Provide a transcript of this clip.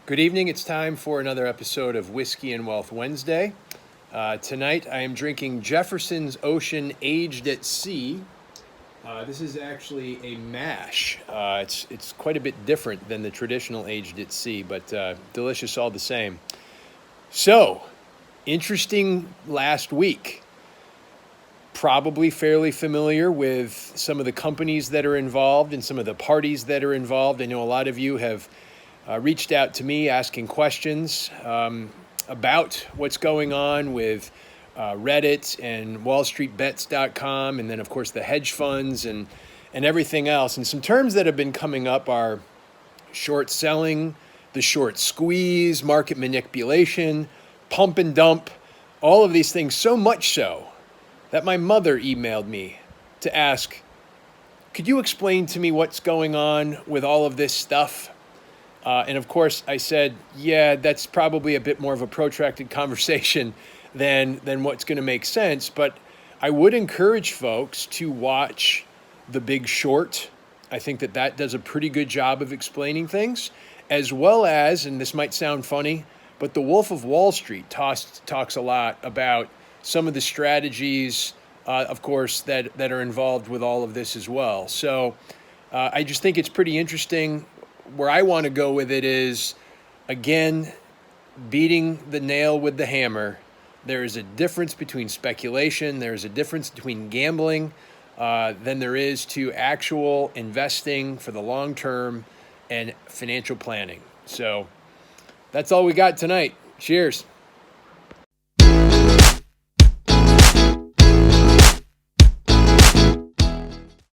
Good evening. It's time for another episode of Whiskey and Wealth Wednesday. Tonight I am drinking Jefferson's Ocean Aged at Sea. This is actually a mash. It's quite a bit different than the traditional aged at sea, but delicious all the same. So, interesting last week. Probably fairly familiar with some of the companies that are involved and some of the parties that are involved. I know a lot of you have reached out to me asking questions about what's going on with Reddit and WallStreetBets.com, and then of course the hedge funds and everything else. And some terms that have been coming up are short selling, the short squeeze, market manipulation, pump and dump, all of these things, so much so that my mother emailed me to ask, could you explain to me what's going on with all of this stuff? And of course, I said, yeah, that's probably a bit more of a protracted conversation than what's going to make sense. But I would encourage folks to watch The Big Short. I think that does a pretty good job of explaining things, as well as, and this might sound funny, but The Wolf of Wall Street talks a lot about some of the strategies, of course, that are involved with all of this as well. So I just think it's pretty interesting. Where I want to go with it is, again, beating the nail with the hammer. There is a difference between speculation. There is a difference between gambling than there is to actual investing for the long term and financial planning. So that's all we got tonight. Cheers.